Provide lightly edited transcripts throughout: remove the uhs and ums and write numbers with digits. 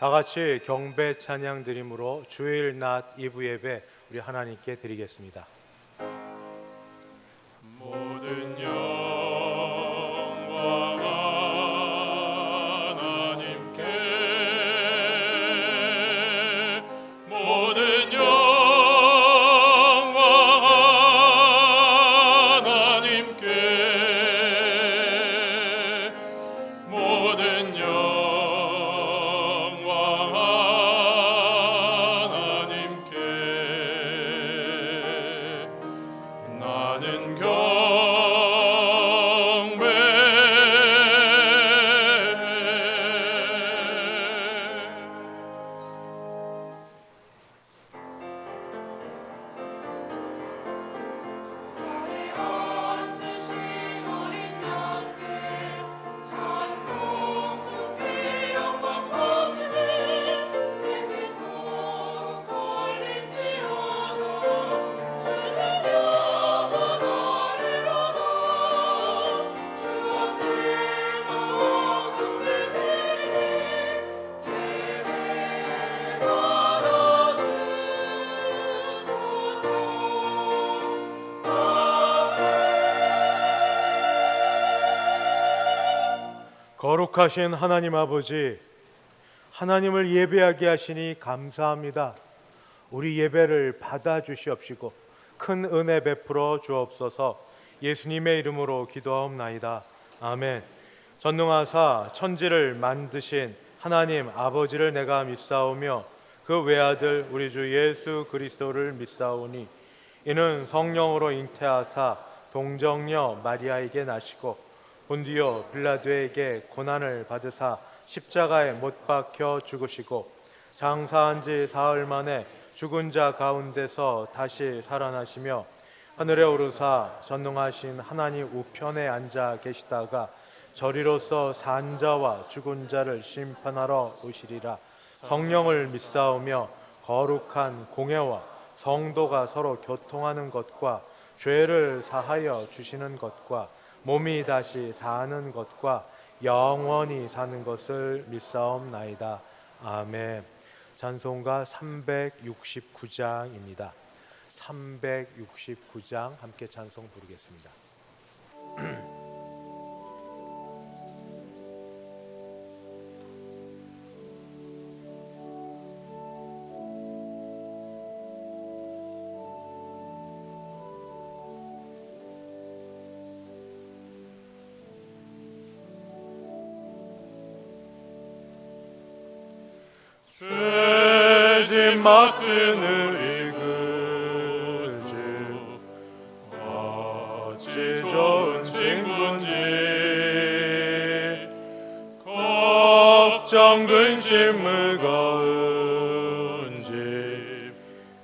다 같이 경배 찬양 드림으로 주일 낮 2부 예배 우리 하나님께 드리겠습니다. 모든 영광 하나님께, 모든 영광 하나님께, 모든 영광 하나님께. 나는 거룩하신 하나님 아버지, 하나님을 예배하게 하시니 감사합니다. 우리 예배를 받아주시옵시고 큰 은혜 베풀어 주옵소서. 예수님의 이름으로 기도하옵나이다. 아멘. 전능하사 천지를 만드신 하나님 아버지를 내가 믿사오며 그 외아들 우리 주 예수 그리스도를 믿사오니 이는 성령으로 잉태하사 동정녀 마리아에게 나시고 본디오 빌라도에게 고난을 받으사 십자가에 못 박혀 죽으시고 장사한 지 사흘 만에 죽은 자 가운데서 다시 살아나시며 하늘에 오르사 전능하신 하나님 우편에 앉아 계시다가 저리로서 산 자와 죽은 자를 심판하러 오시리라. 성령을 믿사오며 거룩한 공회와 성도가 서로 교통하는 것과 죄를 사하여 주시는 것과 몸이 다시 사는 것과 영원히 사는 것을 믿사옵나이다. 아멘. 찬송가 369장입니다. 369장 함께 찬송 부르겠습니다. 죄짐 맡은 우리 그주 어찌 좋은 친구인지 걱정 근심 무거운 집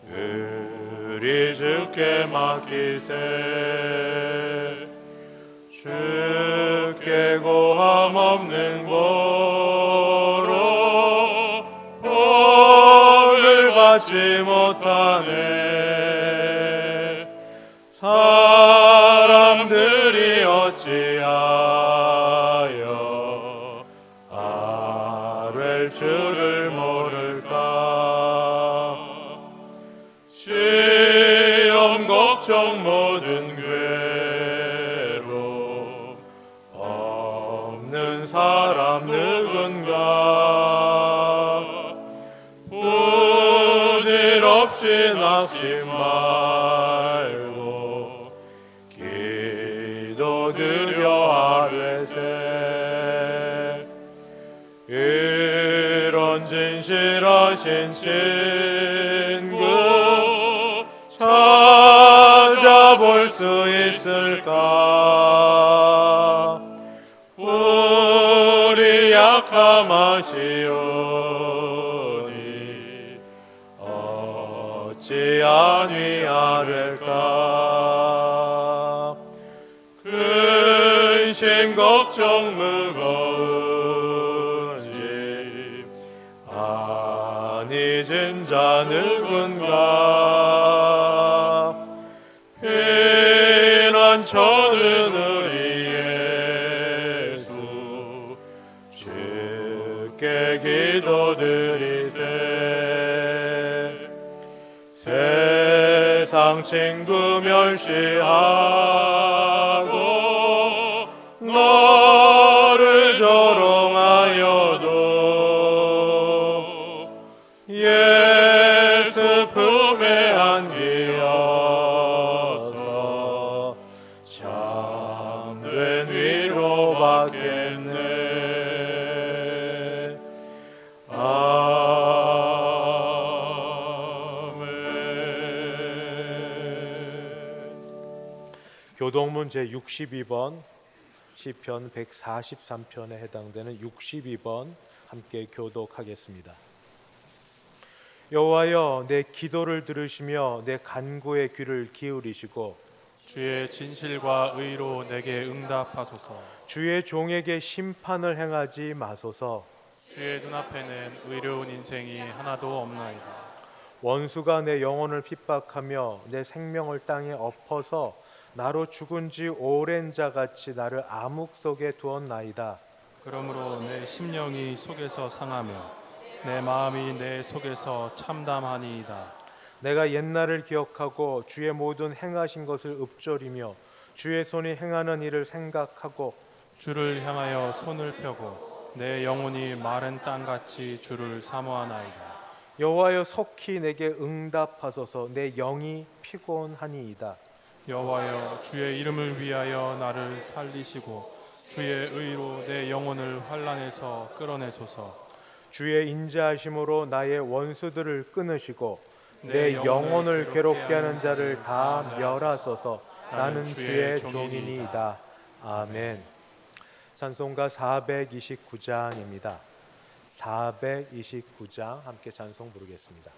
우리 주께 맡기세. 주께 고함 없는 고로 받지 못하네. 사람들이 어찌하여 아뢰 주를 모를까. 시험 걱정 모든 괴로 없는 사람 누군가. 부질없이 낙심 말고 기도드려 아뢰세. 이런 진실하신 친구 찾아볼 수 있을까. 우리 약함 아시오니 어찌 아니하를까. 근심 걱정 무거운 집 아니 잊은 자 누군가. 피난처는 우리 예수 주께 주께 기도드리세. 세상 친구 멸시하고 너를 조롱하여도 예수 품에 안기어서 참된 위로 받겠네. 교동문 제62번 시편 143편에 해당되는 62번 함께 교독하겠습니다. 여호와여, 내 기도를 들으시며 내 간구의 귀를 기울이시고 주의 진실과 의로 내게 응답하소서. 주의 종에게 심판을 행하지 마소서. 주의 눈앞에는 의로운 인생이 하나도 없나이다. 원수가 내 영혼을 핍박하며 내 생명을 땅에 엎어서 나로 죽은 지 오랜 자같이 나를 암흑 속에 두었나이다. 그러므로 내 심령이 속에서 상하며 내 마음이 내 속에서 참담하니이다. 내가 옛날을 기억하고 주의 모든 행하신 것을 읊조리며 주의 손이 행하는 일을 생각하고 주를 향하여 손을 펴고 내 영혼이 마른 땅같이 주를 사모하나이다. 여호와여, 속히 내게 응답하소서. 내 영이 피곤하니이다. 여호와여, 주의 이름을 위하여 나를 살리시고 주의 의로 내 영혼을 환난에서 끌어내소서. 주의 인자하심으로 나의 원수들을 끊으시고 내 영혼을 괴롭게 하는 자를 다 멸하소서. 나는 주의 종이니이다. 아멘. 찬송가 429장입니다. 429장 함께 찬송 부르겠습니다.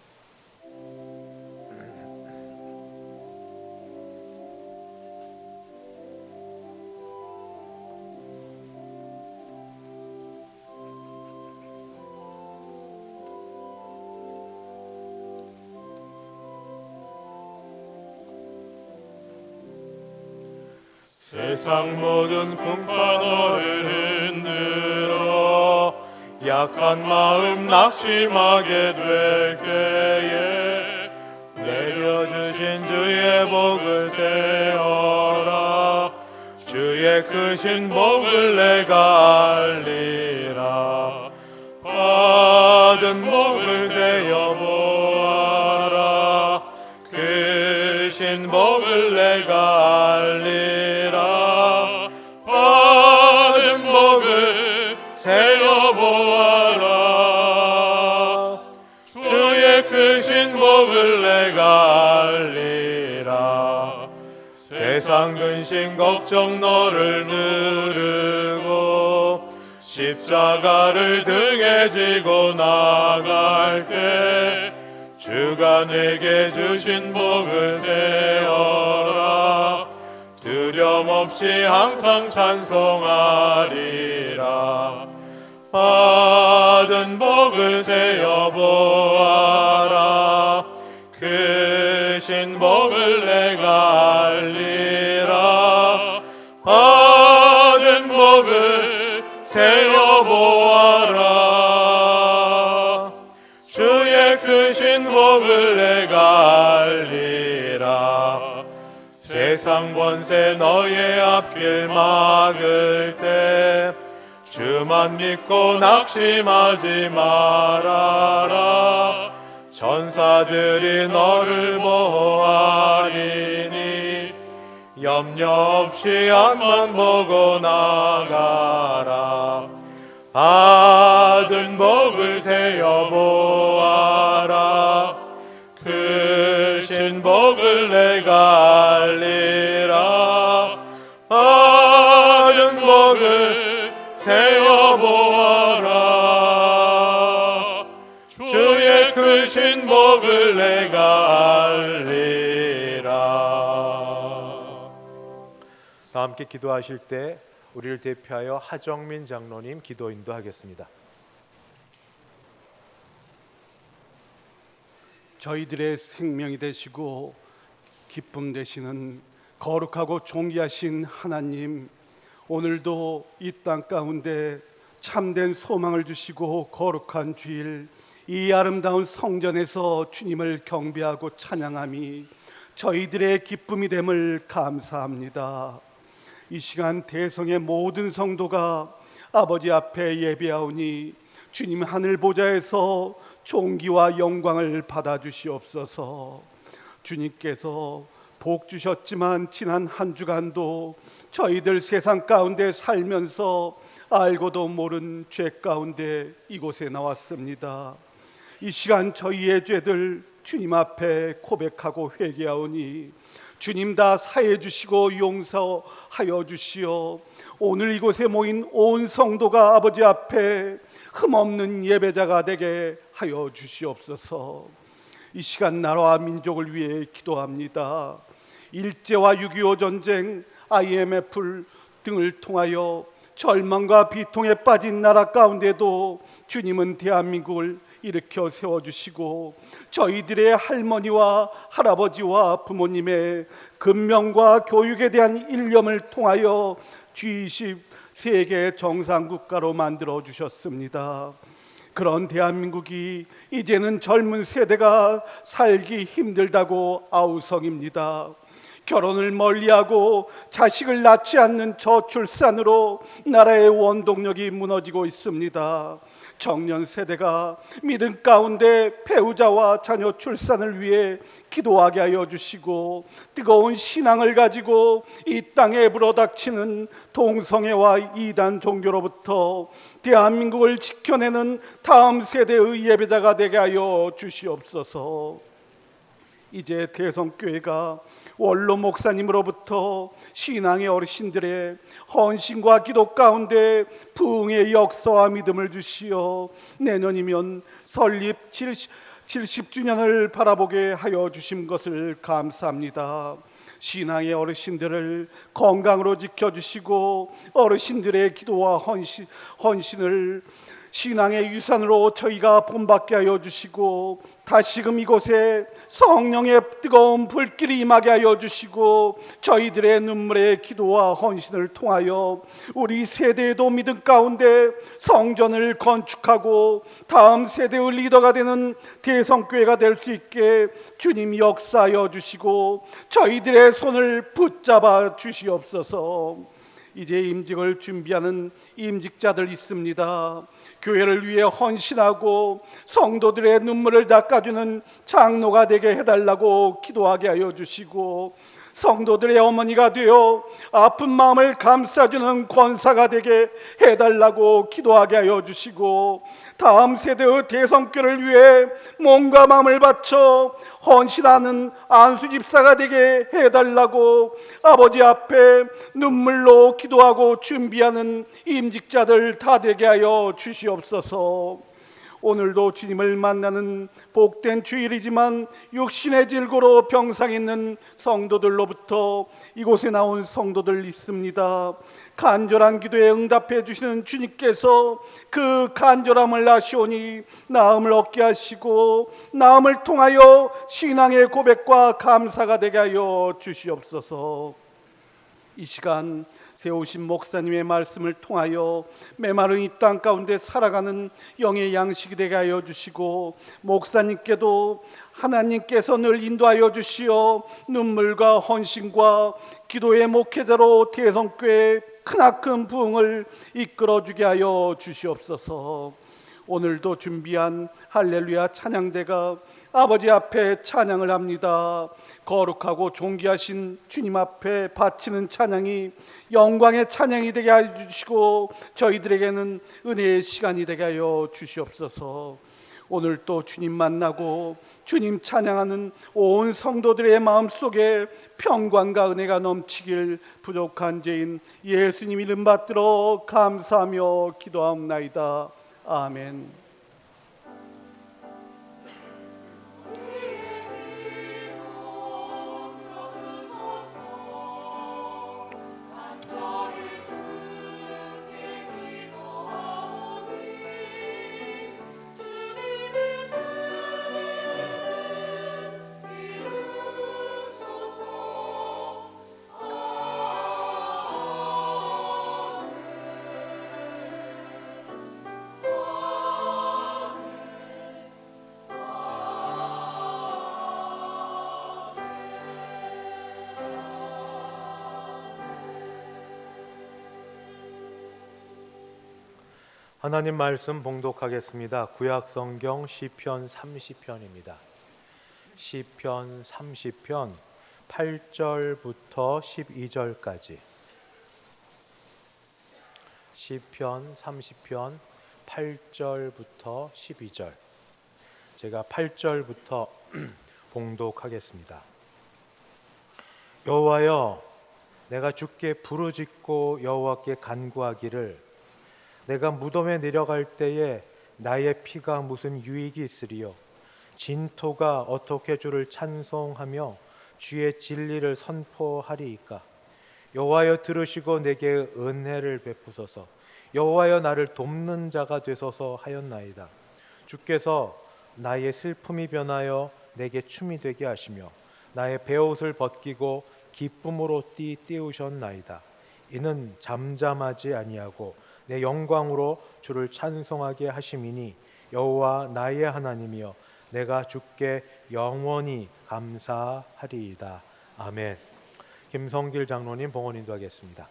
세상 모든 풍파 너를 흔들어 약한 마음 낙심하게 될 때에 내려주신 주의 복을 세어라. 주의 크신 복을 내가 알리라. 받은 복을 세어 보아라. 크신 복을 내가 알리라. 받은 복을 세어 보아라. 주의 크신 복을 내가 알리라. 세상 근심 걱정 너를 누르고 십자가를 등에 지고 나갈 때 주가 내게 주신 복을 세어라. 두려움 없이 항상 찬송하리라. 받은 복을 세어 보아라. 크신 복을 내가 알리라. 받은 복을 세어 보아라. 주의 크신 복을 내가 알리라. 세상 권세 너의 앞길 막을 때 주만 믿고 낙심하지 말아라. 천사들이 너를 보호하리니 염려 없이 앞만 보고 나가라. 받은 복을 세어 보아라. 크신 복을 내가 알리라. 받은 복을 세어 보아라. 주의 크신 복을 내가 알리라. 다 함께 기도하실 때 우리를 대표하여 하정민 장로님 기도 인도하겠습니다. 저희들의 생명이 되시고 기쁨 되시는 거룩하고 존귀하신 하나님, 오늘도 이 땅 가운데 참된 소망을 주시고 거룩한 주일 이 아름다운 성전에서 주님을 경배하고 찬양함이 저희들의 기쁨이 됨을 감사합니다. 이 시간 대성의 모든 성도가 아버지 앞에 예배하오니 주님 하늘 보좌에서 존귀와 영광을 받아 주시옵소서. 주님께서 복 주셨지만 지난 한 주간도 저희들 세상 가운데 살면서 알고도 모른 죄 가운데 이곳에 나왔습니다. 이 시간 저희의 죄들 주님 앞에 고백하고 회개하오니 주님 다 사해 주시고 용서하여 주시어 오늘 이곳에 모인 온 성도가 아버지 앞에 흠없는 예배자가 되게 하여 주시옵소서. 이 시간 나라와 민족을 위해 기도합니다. 일제와 6.25 전쟁, IMF 등을 통하여 절망과 비통에 빠진 나라 가운데도 주님은 대한민국을 일으켜 세워주시고 저희들의 할머니와 할아버지와 부모님의 근면과 교육에 대한 일념을 통하여 G20 세계 정상국가로 만들어 주셨습니다. 그런 대한민국이 이제는 젊은 세대가 살기 힘들다고 아우성입니다. 결혼을 멀리하고 자식을 낳지 않는 저출산으로 나라의 원동력이 무너지고 있습니다. 청년 세대가 믿음 가운데 배우자와 자녀 출산을 위해 기도하게 하여 주시고 뜨거운 신앙을 가지고 이 땅에 불어닥치는 동성애와 이단 종교로부터 대한민국을 지켜내는 다음 세대의 예배자가 되게 하여 주시옵소서. 이제 대성교회가 원로 목사님으로부터 신앙의 어르신들의 헌신과 기도 가운데 부흥의 역사와 믿음을 주시어 내년이면 설립 70주년을 바라보게 하여 주신 것을 감사합니다. 신앙의 어르신들을 건강으로 지켜주시고 어르신들의 기도와 헌신을 신앙의 유산으로 저희가 본받게 하여 주시고 다시금 이곳에 성령의 뜨거운 불길이 임하게 하여 주시고 저희들의 눈물의 기도와 헌신을 통하여 우리 세대에도 믿음 가운데 성전을 건축하고 다음 세대의 리더가 되는 대성교회가 될 수 있게 주님 역사하여 주시고 저희들의 손을 붙잡아 주시옵소서. 이제 임직을 준비하는 임직자들 있습니다. 교회를 위해 헌신하고 성도들의 눈물을 닦아주는 장로가 되게 해달라고 기도하게 하여 주시고 성도들의 어머니가 되어 아픈 마음을 감싸주는 권사가 되게 해달라고 기도하게 하여 주시고 다음 세대의 대성교를 위해 몸과 마음을 바쳐 헌신하는 안수집사가 되게 해달라고 아버지 앞에 눈물로 기도하고 준비하는 임직자들 다 되게 하여 주시옵소서. 오늘도 주님을 만나는 복된 주일이지만 육신의 질고로 병상 있는 성도들로부터 이곳에 나온 성도들 있습니다. 간절한 기도에 응답해 주시는 주님께서 그 간절함을 아시오니 나음을 얻게 하시고 나음을 통하여 신앙의 고백과 감사가 되게 하여 주시옵소서. 이 시간 세우신 목사님의 말씀을 통하여 메마른 이 땅 가운데 살아가는 영의 양식이 되게 하여 주시고 목사님께도 하나님께서 늘 인도하여 주시어 눈물과 헌신과 기도의 목회자로 대성교회 크나큰 부흥을 이끌어주게 하여 주시옵소서. 오늘도 준비한 할렐루야 찬양대가 아버지 앞에 찬양을 합니다. 거룩하고 존귀하신 주님 앞에 바치는 찬양이 영광의 찬양이 되게 하여 주시고 저희들에게는 은혜의 시간이 되게 하여 주시옵소서. 오늘 또 주님 만나고 주님 찬양하는 온 성도들의 마음속에 평강과 은혜가 넘치길 부족한 죄인 예수님 이름 받들어 감사하며 기도하옵나이다. 아멘. 하나님 말씀 봉독하겠습니다. 구약 성경 시편 30편입니다. 시편 30편 8절부터 12절까지. 시편 30편 8절부터 12절. 제가 8절부터 봉독하겠습니다. 여호와여, 내가 주께 부르짖고 여호와께 간구하기를, 내가 무덤에 내려갈 때에 나의 피가 무슨 유익이 있으리요? 진토가 어떻게 주를 찬송하며 주의 진리를 선포하리이까? 여호와여, 들으시고 내게 은혜를 베푸소서. 여호와여, 나를 돕는 자가 되소서 하였나이다. 주께서 나의 슬픔이 변하여 내게 춤이 되게 하시며 나의 베옷을 벗기고 기쁨으로 띄우셨나이다. 이는 잠잠하지 아니하고 내 영광으로 주를 찬송하게 하심이니 여호와 나의 하나님이여, 내가 주께 영원히 감사하리이다. 아멘. 김성길 장로님 봉헌 인도하겠습니다.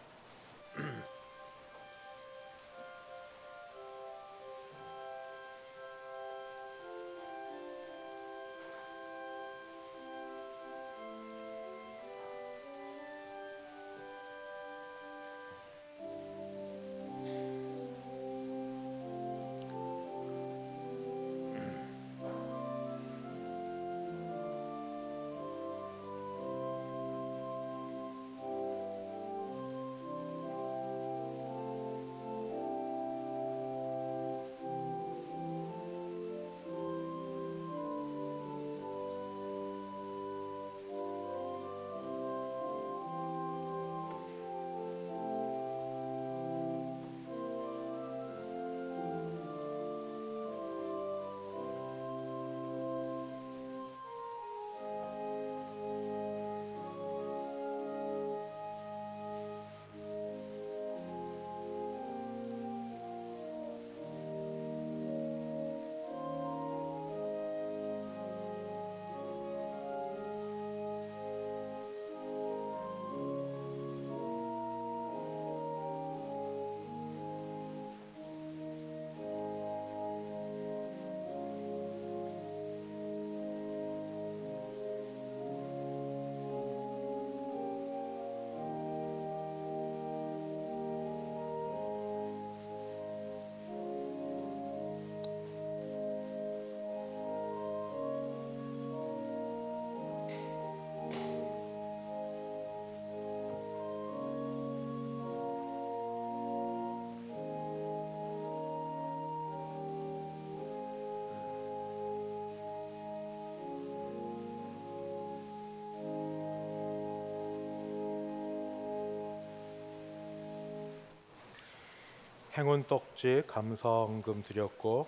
행운 떡지 감사헌금 드렸고,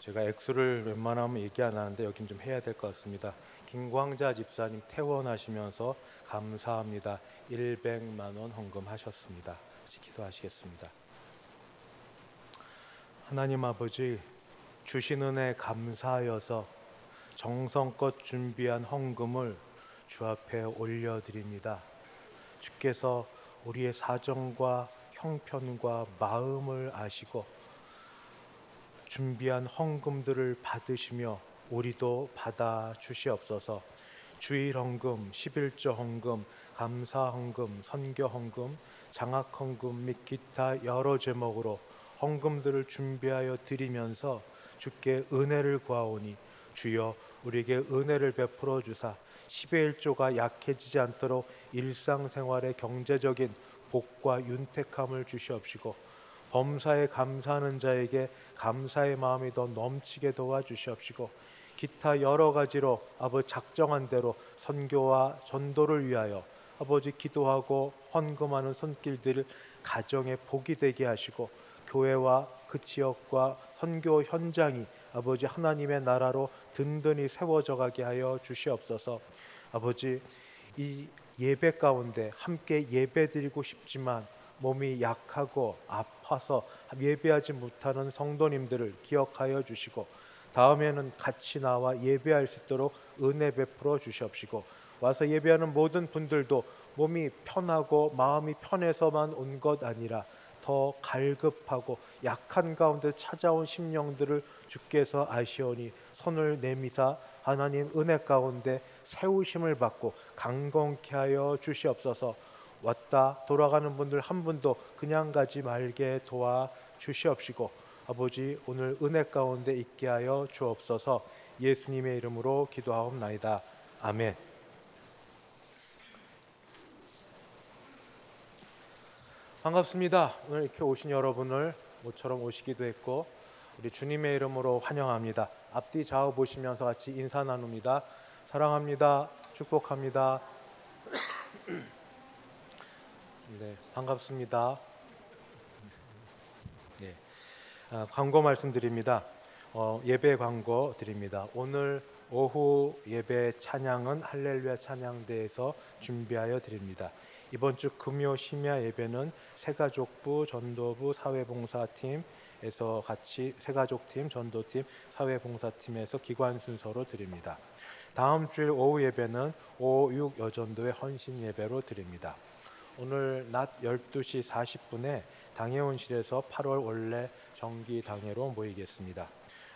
제가 액수를 웬만하면 얘기 안 하는데 여긴 좀 해야 될 것 같습니다. 김광자 집사님 퇴원하시면서 감사합니다. 100만 원 헌금하셨습니다. 기도하시겠습니다. 하나님 아버지, 주신 은혜 감사하여서 정성껏 준비한 헌금을 주 앞에 올려드립니다. 주께서 우리의 사정과 형편과 마음을 아시고 준비한 헌금들을 받으시며 우리도 받아 주시옵소서. 주일 헌금, 11조 헌금, 감사 헌금, 선교 헌금, 장학 헌금 및 기타 여러 제목으로 헌금들을 준비하여 드리면서 주께 은혜를 구하오니 주여 우리에게 은혜를 베풀어 주사 10의 1조가 약해지지 않도록 일상생활의 경제적인 복과 윤택함을 주시옵시고 범사에 감사하는 자에게 감사의 마음이 더 넘치게 도와주시옵시고 기타 여러 가지로 아버지 작정한 대로 선교와 전도를 위하여 아버지 기도하고 헌금하는 손길들 가정에 복이 되게 하시고 교회와 그 지역과 선교 현장이 아버지 하나님의 나라로 든든히 세워져 가게 하여 주시옵소서. 아버지, 이 예배 가운데 함께 예배드리고 싶지만 몸이 약하고 아파서 예배하지 못하는 성도님들을 기억하여 주시고 다음에는 같이 나와 예배할 수 있도록 은혜 베풀어 주시옵시고 와서 예배하는 모든 분들도 몸이 편하고 마음이 편해서만 온 것 아니라 더 갈급하고 약한 가운데 찾아온 심령들을 주께서 아시오니 손을 내미사 하나님 은혜 가운데 세우심을 받고 강건케 하여 주시옵소서. 왔다 돌아가는 분들 한 분도 그냥 가지 말게 도와 주시옵시고 아버지 오늘 은혜 가운데 있게 하여 주옵소서. 예수님의 이름으로 기도하옵나이다. 아멘. 반갑습니다. 오늘 이렇게 오신 여러분을 모처럼 오시기도 했고 우리 주님의 이름으로 환영합니다. 앞뒤 좌우 보시면서 같이 인사 나눕니다. 사랑합니다. 축복합니다. 네, 반갑습니다. 네, 광고 말씀드립니다. 예배 광고 드립니다. 오늘 오후 예배 찬양은 할렐루야 찬양대에서 준비하여 드립니다. 이번 주 금요 심야 예배는 새가족부, 전도부, 사회봉사팀에서 같이 새가족팀, 전도팀, 사회봉사팀에서 기관 순서로 드립니다. 다음 주일 오후 예배는 5, 6 여전도의 헌신 예배로 드립니다. 오늘 낮 12시 40분에 당회원실에서 8월 원래 정기 당회로 모이겠습니다.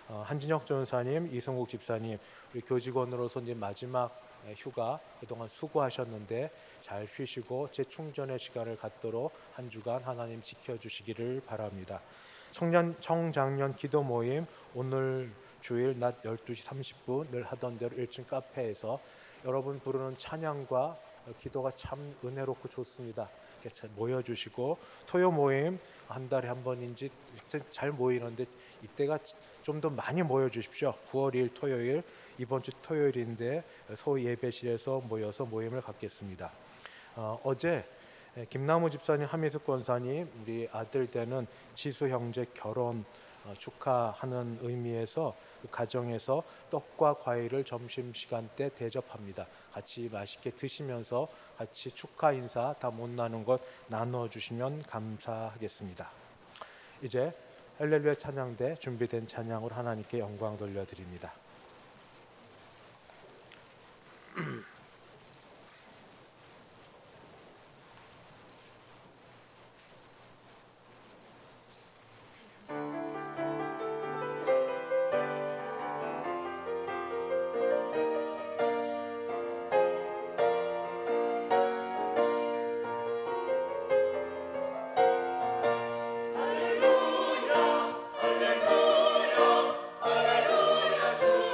한진혁 전사님, 이성국 집사님, 우리 교직원으로서 이제 마지막 휴가 그동안 수고하셨는데 잘 쉬시고 재충전의 시간을 갖도록 한 주간 하나님 지켜주시기를 바랍니다. 청장년 기도 모임 오늘 주일 낮 12시 30분 늘 하던 대로 1층 카페에서 여러분 부르는 찬양과 기도가 참 은혜롭고 좋습니다. 이렇게 모여주시고 토요 모임 한 달에 한 번인지 잘 모이는데 이때가 좀 더 많이 모여주십시오. 9월 2일 토요일 이번 주 토요일인데 소 예배실에서 모여서 모임을 갖겠습니다. 어제 김나무 집사님, 하미숙 권사님 우리 아들 되는 지수 형제 결혼 축하하는 의미에서 그 가정에서 떡과 과일을 점심시간 때 대접합니다. 같이 맛있게 드시면서 같이 축하 인사 다 못 나눈 것 나눠주시면 감사하겠습니다. 이제 할렐루야 찬양대 준비된 찬양으로 하나님께 영광 돌려드립니다. 할렐루야 할렐루야 할렐루야 주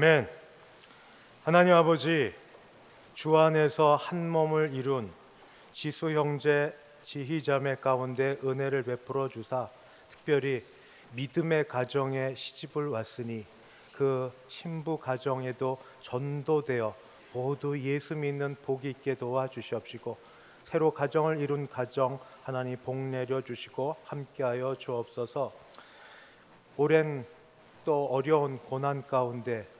아멘. 하나님 아버지, 주 안에서 한 몸을 이룬 지수 형제, 지희 자매 가운데 은혜를 베풀어 주사 특별히 믿음의 가정에 시집을 왔으니 그 신부 가정에도 전도되어 모두 예수 믿는 복이 있게 도와주시옵시고 새로 가정을 이룬 가정 하나님 복 내려 주시고 함께하여 주옵소서. 오랜 또 어려운 고난 가운데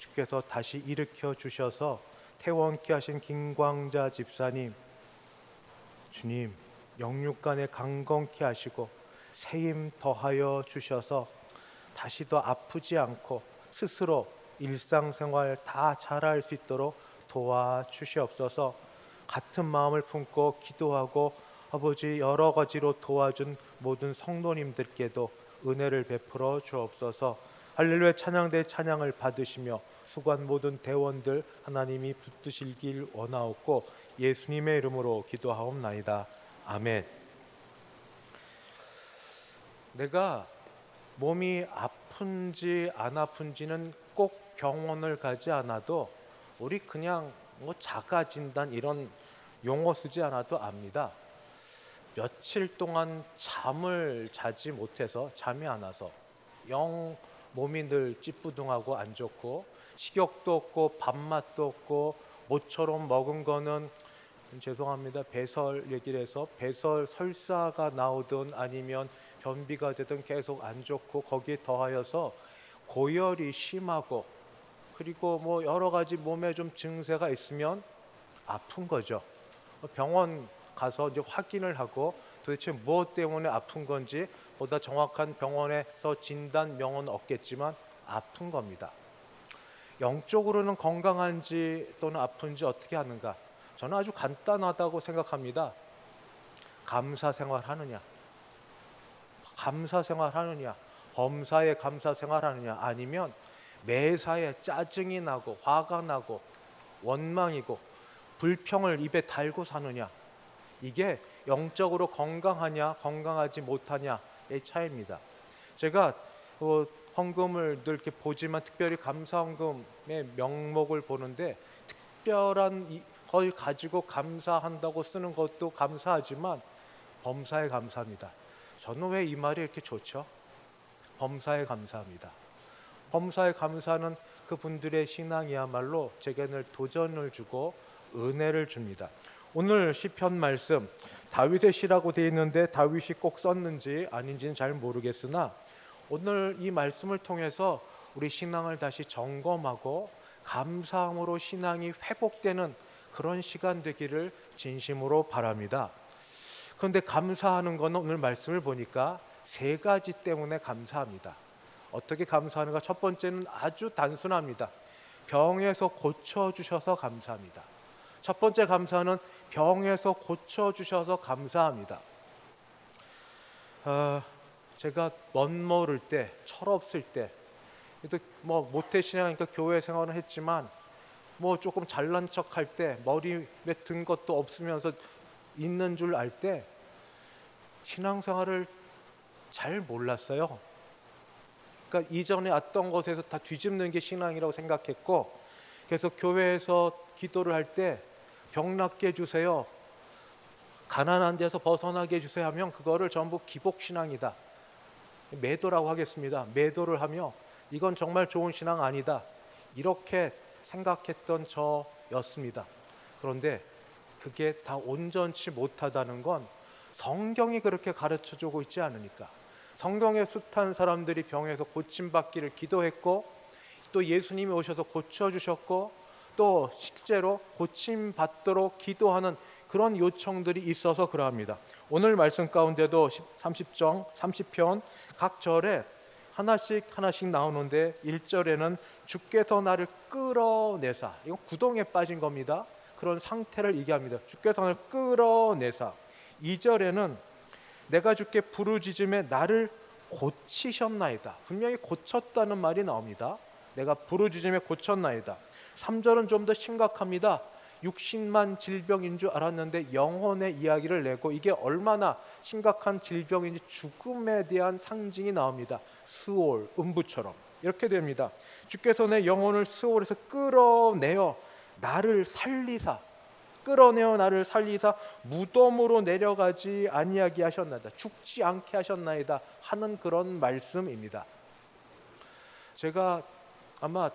주께서 다시 일으켜 주셔서 퇴원케 하신 김광자 집사님, 주님 영육간에 강건케 하시고 새힘 더하여 주셔서 다시 더 아프지 않고 스스로 일상생활 다 잘할 수 있도록 도와주시옵소서. 같은 마음을 품고 기도하고 아버지 여러 가지로 도와준 모든 성도님들께도 은혜를 베풀어 주옵소서. 할렐루야 찬양대 찬양을 받으시며 수고한 모든 대원들 하나님이 붙드시길 원하옵고 예수님의 이름으로 기도하옵나이다. 아멘. 내가 몸이 아픈지 안 아픈지는 꼭 병원을 가지 않아도 우리 그냥 뭐 자가 진단 이런 용어 쓰지 않아도 압니다. 며칠 동안 잠을 자지 못해서 잠이 안 와서 영 몸이 늘 찌뿌둥하고 안 좋고 식욕도 없고 밥맛도 없고 모처럼 먹은 거는 죄송합니다. 배설 얘기를 해서 배설 설사가 나오든 아니면 변비가 되든 계속 안 좋고 거기에 더하여서 고열이 심하고 그리고 뭐 여러 가지 몸에 좀 증세가 있으면 아픈 거죠. 병원 가서 이제 확인을 하고 도대체 무엇 때문에 아픈 건지 보다 정확한 병원에서 진단 명은 없겠지만 아픈 겁니다. 영적으로는 건강한지 또는 아픈지 어떻게 하는가? 저는 아주 간단하다고 생각합니다. 감사 생활하느냐, 감사 생활하느냐, 범사에 감사 생활하느냐, 아니면 매사에 짜증이 나고 화가 나고 원망이고 불평을 입에 달고 사느냐, 이게 영적으로 건강하냐 건강하지 못하냐의 차이입니다. 제가 헌금을 늘 이렇게 보지만 특별히 감사헌금의 명목을 보는데 특별한 걸 가지고 감사한다고 쓰는 것도 감사하지만 범사에 감사합니다. 저는 왜 이 말이 이렇게 좋죠? 범사에 감사합니다. 범사에 감사는 그분들의 신앙이야말로 제게 늘 도전을 주고 은혜를 줍니다. 오늘 시편 말씀 다윗의 시라고 되어 있는데 다윗이 꼭 썼는지 아닌지는 잘 모르겠으나 오늘 이 말씀을 통해서 우리 신앙을 다시 점검하고 감사함으로 신앙이 회복되는 그런 시간 되기를 진심으로 바랍니다. 그런데 감사하는 것은 오늘 말씀을 보니까 세 가지 때문에 감사합니다. 어떻게 감사하는가? 첫 번째는 아주 단순합니다. 병에서 고쳐주셔서 감사합니다. 첫 번째 감사는 병에서 고쳐주셔서 감사합니다. 제가 멋모를 때, 철없을 때, 뭐 모태신앙이니까 교회 생활을 했지만 뭐 조금 잘난 척할 때, 머리에 든 것도 없으면서 있는 줄 알 때 신앙생활을 잘 몰랐어요. 그러니까 이전에 왔던 것에서 다 뒤집는 게 신앙이라고 생각했고, 그래서 교회에서 기도를 할 때 병 낫게 해주세요, 가난한 데서 벗어나게 해주세요 하면 그거를 전부 기복신앙이다, 매도라고 하겠습니다. 매도를 하며 이건 정말 좋은 신앙 아니다, 이렇게 생각했던 저였습니다. 그런데 그게 다 온전치 못하다는 건 성경이 그렇게 가르쳐주고 있지 않으니까. 성경에 숱한 사람들이 병에서 고침받기를 기도했고 또 예수님이 오셔서 고쳐주셨고 또 실제로 고침받도록 기도하는 그런 요청들이 있어서 그러합니다. 오늘 말씀 가운데도 30편 각 절에 하나씩 나오는데 1절에는 주께서 나를 끌어내사, 이건 구덩이에 빠진 겁니다. 그런 상태를 얘기합니다. 주께서 나를 끌어내사. 2절에는 내가 주께 부르짖음에 나를 고치셨나이다. 분명히 고쳤다는 말이 나옵니다. 내가 부르짖음에 고쳤나이다. 3절은 좀 더 심각합니다. 육신만 질병인 줄 알았는데 영혼의 이야기를 내고 이게 얼마나 심각한 질병인지 죽음에 대한 상징이 나옵니다. 스올, 음부처럼 이렇게 됩니다. 주께서 내 영혼을 스올에서 끌어내어 나를 살리사, 끌어내어 나를 살리사 무덤으로 내려가지 아니하게 하셨나이다, 죽지 않게 하셨나이다 하는 그런 말씀입니다. 제가 아마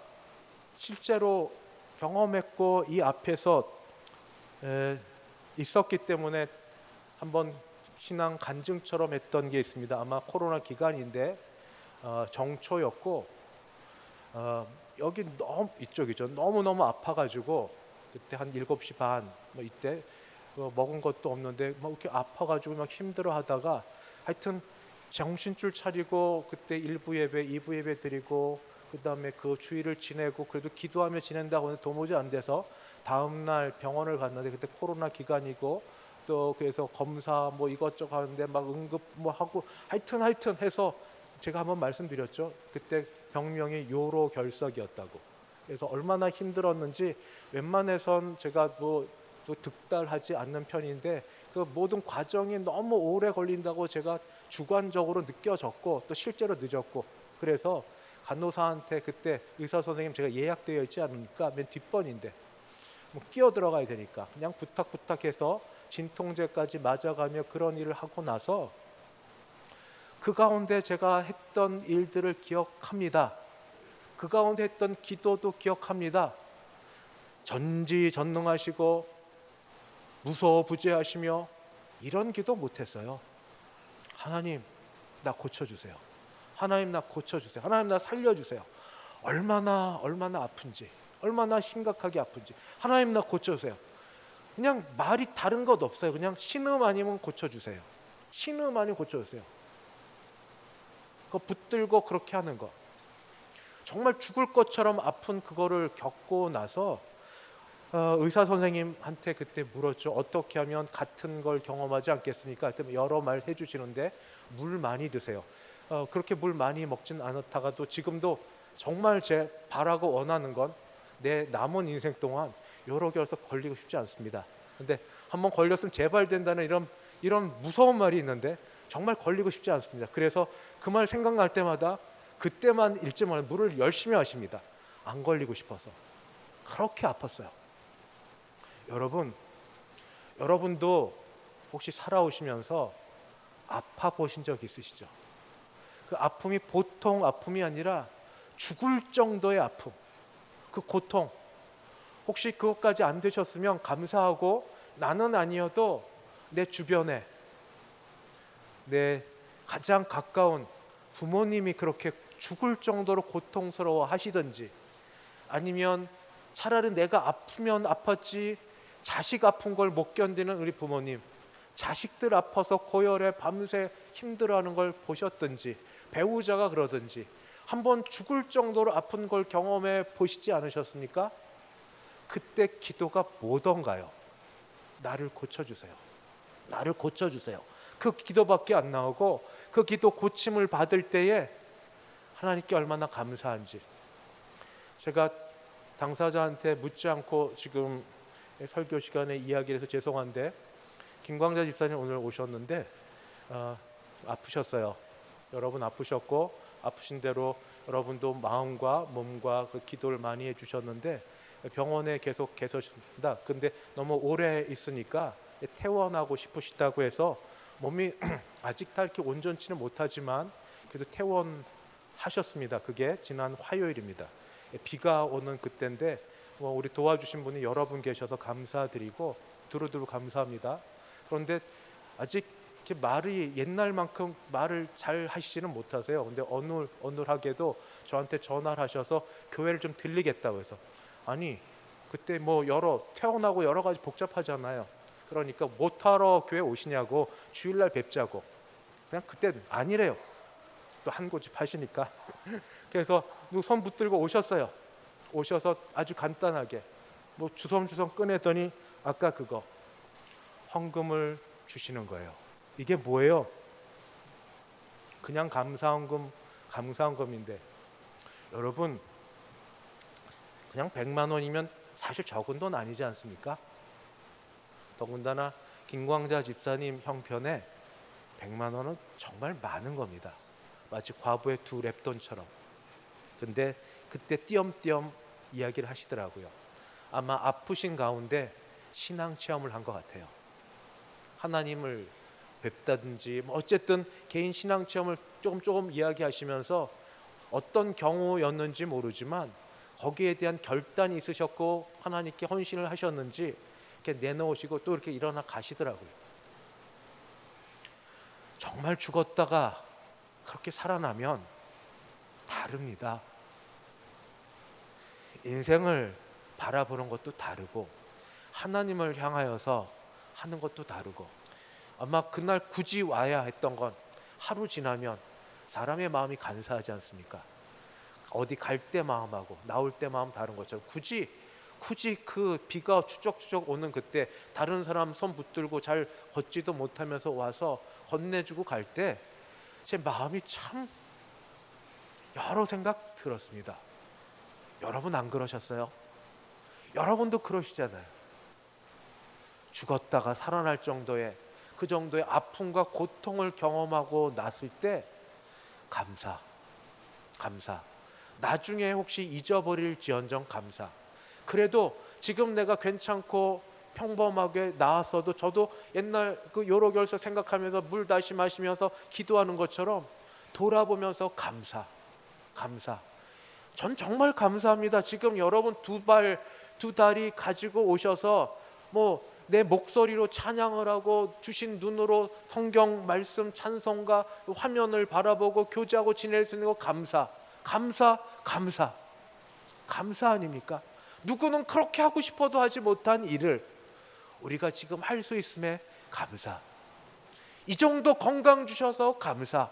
실제로 경험했고 이 앞에서 있었기 때문에 한번 신앙 간증처럼 했던 게 있습니다. 아마 코로나 기간인데 정초였고 여기 너무 이쪽이죠. 너무너무 아파가지고 그때 한 7시 반 뭐 이때 먹은 것도 없는데 막 이렇게 아파가지고 막 힘들어하다가 하여튼 정신줄 차리고 그때 1부 예배, 2부 예배 드리고 그 다음에 그 주일을 지내고 그래도 기도하며 지낸다고 해도 도무지 안 돼서 다음날 병원을 갔는데 그때 코로나 기간이고 또 그래서 검사 뭐 이것저것 하는데 막 응급 뭐 하고 하여튼 해서 제가 한번 말씀드렸죠. 그때 병명이 요로결석이었다고. 그래서 얼마나 힘들었는지 웬만해선 제가 뭐 또 득달하지 않는 편인데 그 모든 과정이 너무 오래 걸린다고 제가 주관적으로 느껴졌고 또 실제로 늦었고, 그래서 간호사한테 그때 의사 선생님 제가 예약되어 있지 않으니까 맨 뒷번인데 뭐 끼어 들어가야 되니까 그냥 부탁해서 진통제까지 맞아가며 그런 일을 하고 나서 그 가운데 제가 했던 일들을 기억합니다. 그 가운데 했던 기도도 기억합니다. 전지전능하시고 무소부재하시며 이런 기도 못했어요. 하나님 나 고쳐주세요. 하나님 나 고쳐주세요. 하나님 나 살려주세요. 얼마나 아픈지, 얼마나 심각하게 아픈지 하나님 나 고쳐주세요. 그냥 말이 다른 것 없어요. 그냥 신음 아니면 고쳐주세요. 신음 아니면 고쳐주세요. 그거 붙들고 그렇게 하는 거. 정말 죽을 것처럼 아픈 그거를 겪고 나서 의사 선생님한테 그때 물었죠. 어떻게 하면 같은 걸 경험하지 않겠습니까? 그때 여러 말 해주시는데 물 많이 드세요. 그렇게 물 많이 먹진 않았다가도 지금도 정말 제 바라고 원하는 건 내 남은 인생 동안 요로결석 걸리고 싶지 않습니다. 근데 한번 걸렸으면 재발된다는 이런 무서운 말이 있는데 정말 걸리고 싶지 않습니다. 그래서 그 말 생각날 때마다 그때만 읽지 말고 물을 열심히 마십니다. 안 걸리고 싶어서. 그렇게 아팠어요. 여러분도 혹시 살아오시면서 아파 보신 적 있으시죠? 그 아픔이 보통 아픔이 아니라 죽을 정도의 아픔, 그 고통. 혹시 그것까지 안 되셨으면 감사하고 나는 아니어도 내 주변에 내 가장 가까운 부모님이 그렇게 죽을 정도로 고통스러워 하시든지, 아니면 차라리 내가 아프면 아팠지 자식 아픈 걸 못 견디는 우리 부모님, 자식들 아파서 고열에 밤새 힘들어하는 걸 보셨든지, 배우자가 그러든지 한번 죽을 정도로 아픈 걸 경험해 보시지 않으셨습니까? 그때 기도가 뭐던가요? 나를 고쳐주세요. 나를 고쳐주세요. 그 기도밖에 안 나오고 그 기도 고침을 받을 때에 하나님께 얼마나 감사한지. 제가 당사자한테 묻지 않고 지금 설교 시간에 이야기를 해서 죄송한데, 김광자 집사님 오늘 오셨는데 아프셨어요. 여러분 아프셨고 아프신 대로 여러분도 마음과 몸과 그 기도를 많이 해주셨는데 병원에 계속 계셨습니다. 근데 너무 오래 있으니까 퇴원하고 싶으시다고 해서 몸이 아직 다 이렇게 온전치는 못하지만 그래도 퇴원하셨습니다. 그게 지난 화요일입니다. 비가 오는 그때인데 우리 도와주신 분이 여러 분 계셔서 감사드리고 두루두루 감사합니다. 그런데 아직 이렇게 말이 옛날만큼 말을 잘 하시지는 못하세요. 근데 어눌하게도 저한테 전화를 하셔서 교회를 좀 들리겠다고 해서, 아니 그때 뭐 태어나고 여러 가지 복잡하잖아요. 그러니까 못하러 교회 오시냐고, 주일날 뵙자고. 그냥 그때 아니래요. 또 한 고집 하시니까. 그래서 손 붙들고 오셨어요. 오셔서 아주 간단하게 뭐 주섬주섬 꺼내더니 아까 그거 헌금을 주시는 거예요. 이게 뭐예요? 그냥 감사헌금인데 여러분, 그냥 100만 원이면 사실 적은 돈 아니지 않습니까? 더군다나 김광자 집사님 형편에 100만 원은 정말 많은 겁니다. 마치 과부의 2 랩돈처럼. 근데 그때 띄엄띄엄 이야기를 하시더라고요. 아마 아프신 가운데 신앙 체험을 한 것 같아요. 하나님을 뵙다든지 뭐 어쨌든 개인 신앙 체험을 조금 이야기하시면서 어떤 경우였는지 모르지만 거기에 대한 결단이 있으셨고 하나님께 헌신을 하셨는지 이렇게 내놓으시고 또 이렇게 일어나 가시더라고요. 정말 죽었다가 그렇게 살아나면 다릅니다. 인생을 바라보는 것도 다르고 하나님을 향하여서 하는 것도 다르고 아마 그날 굳이 와야 했던 건 하루 지나면 사람의 마음이 간사하지 않습니까? 어디 갈 때 마음하고 나올 때 마음 다른 것처럼 굳이 그 비가 추적추적 오는 그때 다른 사람 손 붙들고 잘 걷지도 못하면서 와서 건네주고 갈 때 제 마음이 참 여러 생각 들었습니다. 여러분 안 그러셨어요? 여러분도 그러시잖아요. 죽었다가 살아날 정도의 그 정도의 아픔과 고통을 경험하고 났을 때 감사. 나중에 혹시 잊어버릴지언정 감사. 그래도 지금 내가 괜찮고 평범하게 나았어도 저도 옛날 그 요로결석 생각하면서 물 다시 마시면서 기도하는 것처럼 돌아보면서 감사. 전 정말 감사합니다. 지금 여러분 두 다리 가지고 오셔서 뭐 내 목소리로 찬양을 하고 주신 눈으로 성경 말씀 찬송가 화면을 바라보고 교제하고 지낼 수 있는 거 감사 아닙니까? 누구는 그렇게 하고 싶어도 하지 못한 일을 우리가 지금 할 수 있음에 감사. 이 정도 건강 주셔서 감사.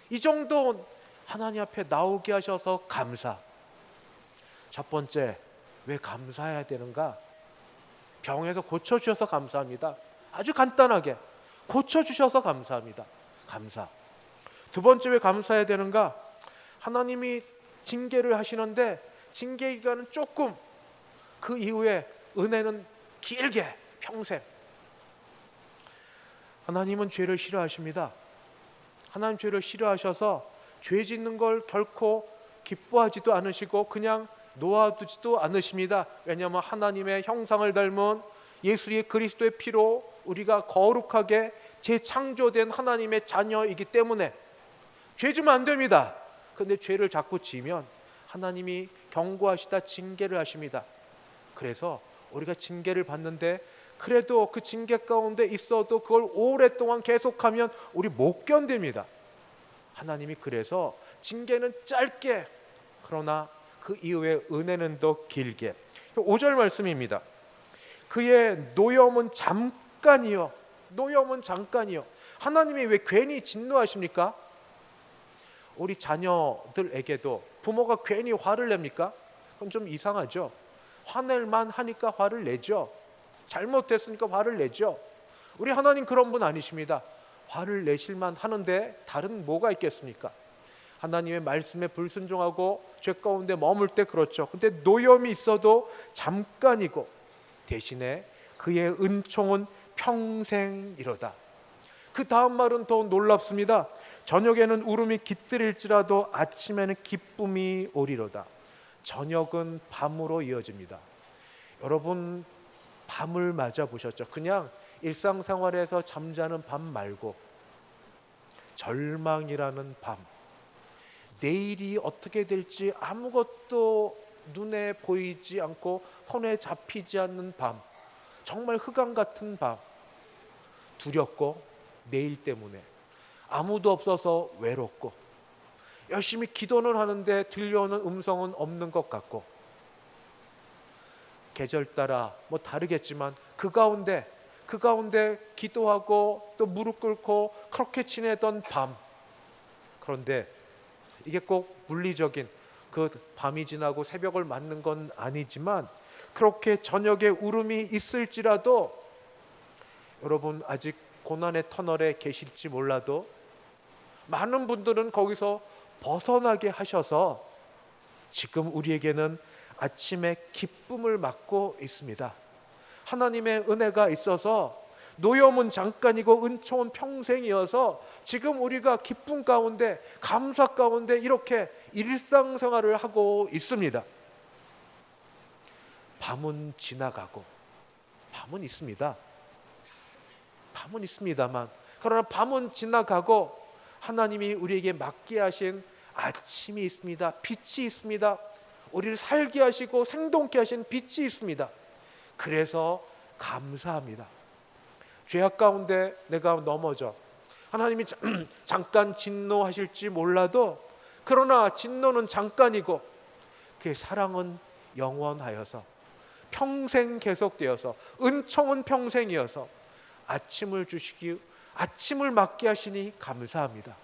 이 정도 하나님 앞에 나오게 하셔서 감사. 첫 번째, 왜 감사해야 되는가? 병에서 고쳐주셔서 감사합니다. 아주 간단하게 고쳐주셔서 감사합니다. 감사. 두 번째, 왜 감사해야 되는가? 하나님이 징계를 하시는데 징계 기간은 조금, 그 이후에 은혜는 길게 평생. 하나님은 죄를 싫어하십니다. 하나님 죄를 싫어하셔서 죄 짓는 걸 결코 기뻐하지도 않으시고 그냥 놓아두지도 않으십니다. 왜냐하면 하나님의 형상을 닮은 예수의 그리스도의 피로 우리가 거룩하게 재창조된 하나님의 자녀이기 때문에 죄 지면 안 됩니다. 그런데 죄를 자꾸 지면 하나님이 경고하시다 징계를 하십니다. 그래서 우리가 징계를 받는데 그래도 그 징계 가운데 있어도 그걸 오랫동안 계속하면 우리 못 견딥니다. 하나님이 그래서 징계는 짧게, 그러나 그 이후에 은혜는 더 길게. 5절 말씀입니다. 그의 노염은 잠깐이요. 하나님이 왜 괜히 진노하십니까? 우리 자녀들에게도 부모가 괜히 화를 냅니까? 그건 좀 이상하죠. 화낼만 하니까 화를 내죠. 잘못했으니까 화를 내죠. 우리 하나님 그런 분 아니십니다. 화를 내실만 하는데 다른 뭐가 있겠습니까? 하나님의 말씀에 불순종하고 죄 가운데 머물 때 그렇죠. 근데 노염이 있어도 잠깐이고 대신에 그의 은총은 평생이로다. 그 다음 말은 더 놀랍습니다. 저녁에는 울음이 깃들일지라도 아침에는 기쁨이 오리로다. 저녁은 밤으로 이어집니다. 여러분 밤을 맞아 보셨죠? 그냥 일상생활에서 잠자는 밤 말고 절망이라는 밤, 내일이 어떻게 될지 아무것도 눈에 보이지 않고 손에 잡히지 않는 밤, 정말 흑암 같은 밤, 두렵고 내일 때문에 아무도 없어서 외롭고 열심히 기도는 하는데 들려오는 음성은 없는 것 같고 계절 따라 뭐 다르겠지만 그 가운데 기도하고 또 무릎 꿇고 그렇게 지내던 밤. 그런데 이게 꼭 물리적인 그 밤이 지나고 새벽을 맞는 건 아니지만 그렇게 저녁에 울음이 있을지라도 여러분 아직 고난의 터널에 계실지 몰라도 많은 분들은 거기서 벗어나게 하셔서 지금 우리에게는 아침에 기쁨을 맞고 있습니다. 하나님의 은혜가 있어서 노염은 잠깐이고 은총은 평생이어서 지금 우리가 기쁨 가운데 감사 가운데 이렇게 일상생활을 하고 있습니다. 밤은 지나가고 밤은 있습니다. 밤은 있습니다만, 그러나 밤은 지나가고 하나님이 우리에게 맡게 하신 아침이 있습니다. 빛이 있습니다. 우리를 살게 하시고 생동케 하신 빛이 있습니다. 그래서 감사합니다. 죄악 가운데 내가 넘어져 하나님이 잠깐 진노하실지 몰라도, 그러나 진노는 잠깐이고 그의 사랑은 영원하여서 평생 계속되어서, 은총은 평생이어서 아침을 주시기, 아침을 맞게 하시니 감사합니다.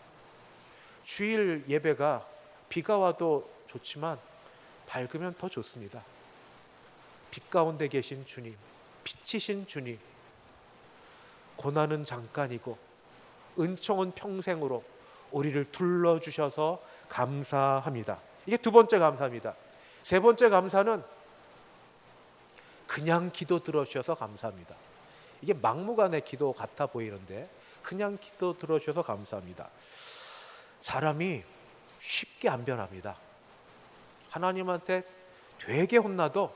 주일 예배가 비가 와도 좋지만 밝으면 더 좋습니다. 빛 가운데 계신 주님, 빛이신 주님, 고난은 잠깐이고 은총은 평생으로 우리를 둘러주셔서 감사합니다. 이게 두 번째 감사입니다. 세 번째 감사는 그냥 기도 들어주셔서 감사합니다. 이게 막무가내 기도 같아 보이는데 그냥 기도 들어주셔서 감사합니다. 사람이 쉽게 안 변합니다. 하나님한테 되게 혼나도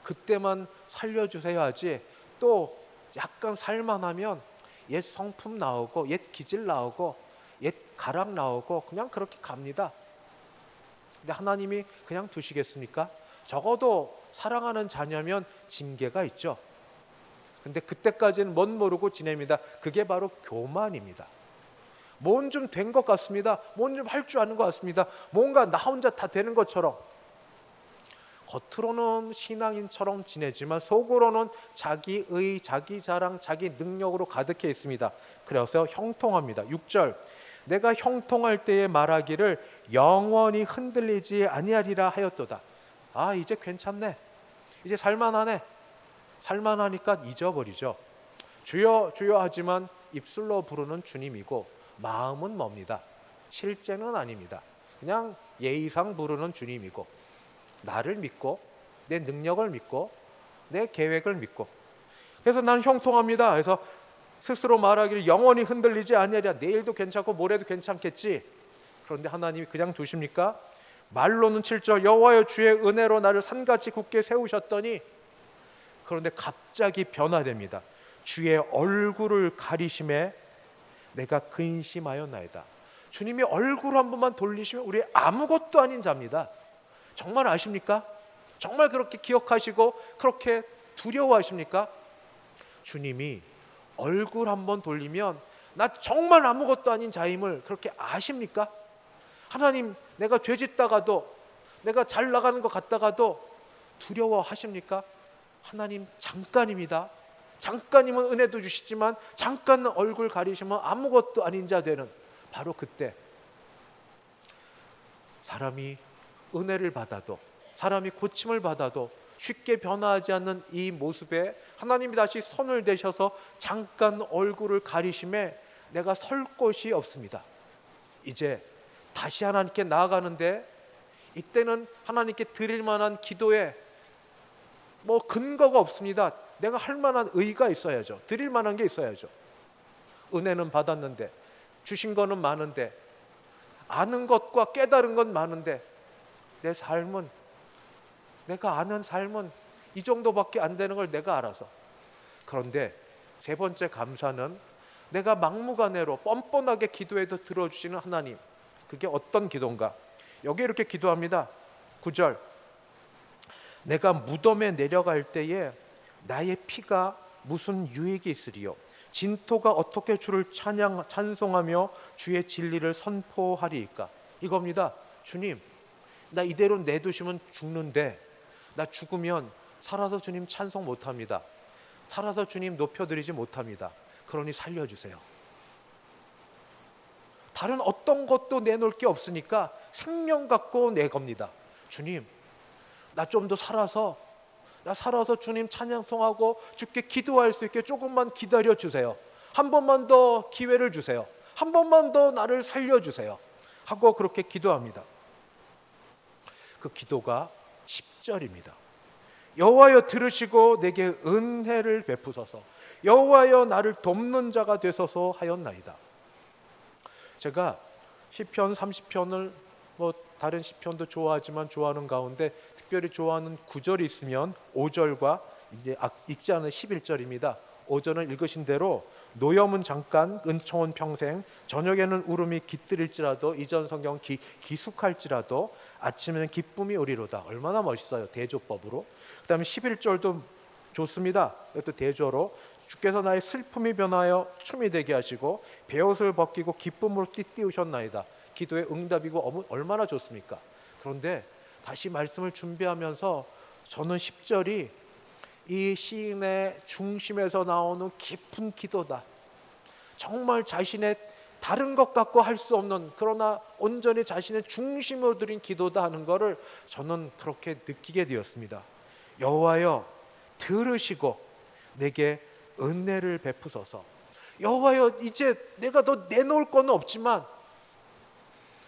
그때만 살려주세요 하지, 또 약간 살만하면 옛 성품 나오고 옛 기질 나오고 옛 가락 나오고 그냥 그렇게 갑니다. 근데 하나님이 그냥 두시겠습니까? 적어도 사랑하는 자녀면 징계가 있죠. 근데 그때까지는 멋 모르고 지냅니다. 그게 바로 교만입니다. 뭔 좀 된 것 같습니다. 뭔 좀 할 줄 아는 것 같습니다. 뭔가 나 혼자 다 되는 것처럼, 겉으로는 신앙인처럼 지내지만 속으로는 자기의, 자기 자랑, 자기 능력으로 가득해 있습니다. 그래서 형통합니다. 6절, 내가 형통할 때에 말하기를 영원히 흔들리지 아니하리라 하였도다. 아, 이제 괜찮네, 이제 살만하네. 살만하니까 잊어버리죠. 주여 주여 하지만 입술로 부르는 주님이고 마음은 멉니다. 실제는 아닙니다. 그냥 예의상 부르는 주님이고, 나를 믿고 내 능력을 믿고 내 계획을 믿고, 그래서 나는 형통합니다. 그래서 스스로 말하기를 영원히 흔들리지 아니하리라. 내일도 괜찮고 모레도 괜찮겠지. 그런데 하나님이 그냥 두십니까? 말로는 7절, 여호와여 주의 은혜로 나를 산같이 굳게 세우셨더니, 그런데 갑자기 변화됩니다. 주의 얼굴을 가리심에 내가 근심하였나이다. 주님이 얼굴 한 번만 돌리시면 우리 아무것도 아닌 자입니다. 정말 아십니까? 정말 그렇게 기억하시고 그렇게 두려워하십니까? 주님이 얼굴 한 번 돌리면 나 정말 아무것도 아닌 자임을 그렇게 아십니까? 하나님, 내가 죄 짓다가도, 내가 잘 나가는 것 같다가도 두려워하십니까? 하나님, 잠깐입니다. 잠깐이면 은혜도 주시지만 잠깐 얼굴 가리시면 아무것도 아닌 자 되는, 바로 그때 사람이 은혜를 받아도, 사람이 고침을 받아도 쉽게 변화하지 않는 이 모습에 하나님이 다시 손을 대셔서 잠깐 얼굴을 가리심에 내가 설 곳이 없습니다. 이제 다시 하나님께 나아가는데, 이때는 하나님께 드릴 만한 기도에 근거가 없습니다. 내가 할 만한 의가 있어야죠. 드릴 만한 게 있어야죠. 은혜는 받았는데, 주신 거는 많은데, 아는 것과 깨달은 건 많은데, 내 삶은, 내가 아는 삶은 이 정도밖에 안 되는 걸 내가 알아서. 그런데 세 번째 감사는 내가 막무가내로 뻔뻔하게 기도해도 들어주시는 하나님. 그게 어떤 기도인가? 여기 이렇게 기도합니다. 9절, 내가 무덤에 내려갈 때에 나의 피가 무슨 유익이 있으리요? 진토가 어떻게 주를 찬송하며 주의 진리를 선포하리이까? 이겁니다. 주님, 나 이대로 내두시면 죽는데, 나 죽으면 살아서 주님 찬송 못합니다. 살아서 주님 높여드리지 못합니다. 그러니 살려주세요. 다른 어떤 것도 내놓을 게 없으니까 생명 갖고 내 겁니다. 주님, 나 좀 더 살아서 주님 찬양송하고 주께 기도할 수 있게 조금만 기다려 주세요. 한 번만 더 기회를 주세요. 한 번만 더 나를 살려주세요 하고 그렇게 기도합니다. 그 기도가 10절입니다. 여호와여 들으시고 내게 은혜를 베푸소서. 여호와여 나를 돕는 자가 되소서 하였나이다. 제가 시편 30편을 뭐 다른 시편도 좋아하지만 좋아하는 가운데 특별히 좋아하는 구절이 있으면 5절과 이제 읽지 않은 11절입니다. 5절은 읽으신 대로 노염은 잠깐 은총은 평생 저녁에는 울음이 깃들일지라도 이전 성경 기숙할지라도 아침에는 기쁨이 오리로다. 얼마나 멋있어요. 대조법으로. 그 다음에 11절도 좋습니다. 이것도 대조로 주께서 나의 슬픔이 변하여 춤이 되게 하시고 베옷을 벗기고 기쁨으로 띠띠우셨나이다. 기도의 응답이고 얼마나 좋습니까? 그런데 다시 말씀을 준비하면서 저는 10절이 이 시인의 중심에서 나오는 깊은 기도다. 정말 자신의 다른 것 같고 할 수 없는, 그러나 온전히 자신의 중심으로 드린 기도다 하는 것을 저는 그렇게 느끼게 되었습니다. 여호와여 들으시고 내게 은혜를 베푸소서. 여호와여 이제 내가 더 내놓을 건 없지만,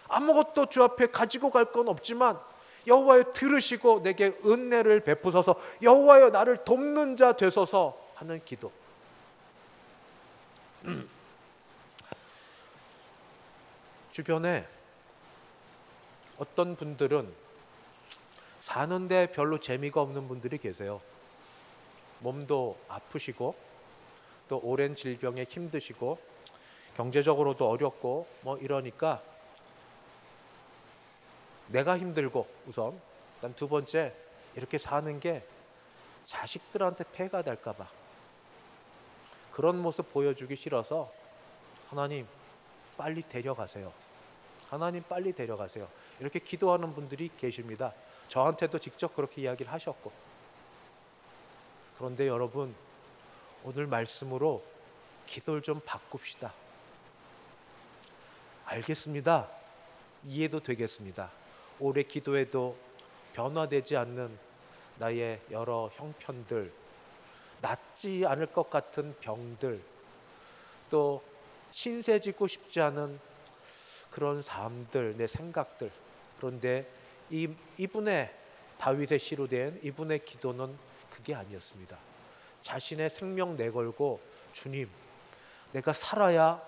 아무것도 주 앞에 가지고 갈 건 없지만 여호와여 들으시고 내게 은혜를 베푸소서. 여호와여 나를 돕는 자 되소서 하는 기도. 주변에 어떤 분들은 사는데 별로 재미가 없는 분들이 계세요. 몸도 아프시고 또 오랜 질병에 힘드시고 경제적으로도 어렵고 뭐 이러니까 내가 힘들고 우선, 그다음 두 번째 이렇게 사는 게 자식들한테 폐가 될까 봐 그런 모습 보여주기 싫어서 하나님 빨리 데려가세요. 하나님 빨리 데려가세요. 이렇게 기도하는 분들이 계십니다. 저한테도 직접 그렇게 이야기를 하셨고. 그런데 여러분, 오늘 말씀으로 기도를 좀 바꿉시다. 알겠습니다. 이해도 되겠습니다. 오래 기도해도 변화되지 않는 나의 여러 형편들, 낫지 않을 것 같은 병들, 또 신세 짓고 싶지 않은 그런 삶들, 내 생각들. 그런데 이분의 다윗의 시로 된 이분의 기도는 그게 아니었습니다. 자신의 생명 내걸고 주님, 내가 살아야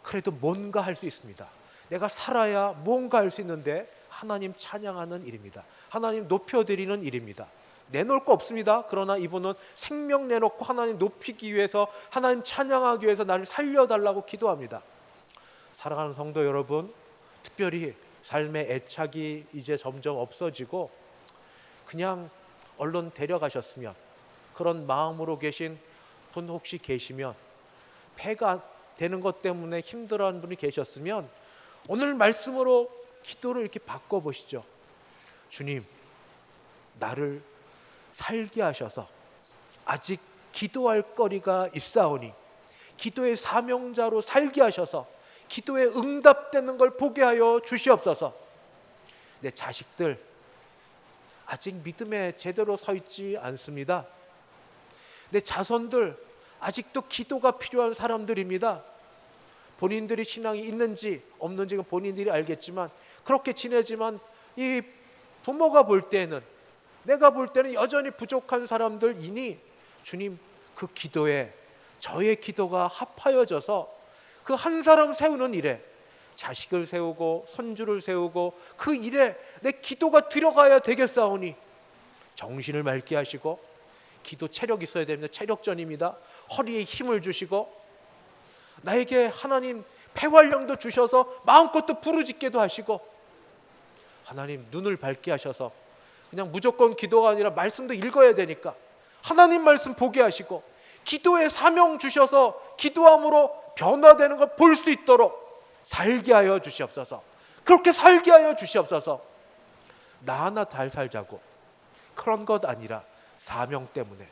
그래도 뭔가 할 수 있습니다. 내가 살아야 뭔가 할 수 있는데 하나님 찬양하는 일입니다. 하나님 높여드리는 일입니다. 내놓을 거 없습니다. 그러나 이분은 생명 내놓고 하나님 높이기 위해서, 하나님 찬양하기 위해서 나를 살려달라고 기도합니다. 사랑하는 성도 여러분, 특별히 삶의 애착이 이제 점점 없어지고 그냥 얼른 데려가셨으면, 그런 마음으로 계신 분 혹시 계시면, 폐가 되는 것 때문에 힘들어하는 분이 계셨으면 오늘 말씀으로 기도를 이렇게 바꿔보시죠. 주님, 나를 살게 하셔서 아직 기도할 거리가 있사오니 기도의 사명자로 살게 하셔서 기도에 응답되는 걸 보게 하여 주시옵소서. 내 자식들 아직 믿음에 제대로 서 있지 않습니다. 내 자손들 아직도 기도가 필요한 사람들입니다. 본인들이 신앙이 있는지 없는지는 본인들이 알겠지만 그렇게 지내지만 이 부모가 볼 때는, 내가 볼 때는 여전히 부족한 사람들이니 주님, 그 기도에 저의 기도가 합하여져서 그 한 사람 세우는 일에, 자식을 세우고 손주를 세우고 그 일에 내 기도가 들어가야 되겠사오니 정신을 맑게 하시고, 기도 체력 있어야 됩니다. 체력전입니다. 허리에 힘을 주시고 나에게 하나님 폐활량도 주셔서 마음껏도 부르짖게도 하시고, 하나님 눈을 밝게 하셔서 그냥 무조건 기도가 아니라 말씀도 읽어야 되니까 하나님 말씀 보게 하시고, 기도의 사명 주셔서 기도함으로 변화되는 걸 볼 수 있도록 살게 하여 주시옵소서. 그렇게 살게 하여 주시옵소서. 나 하나 잘 살자고 그런 것 아니라 사명 때문에,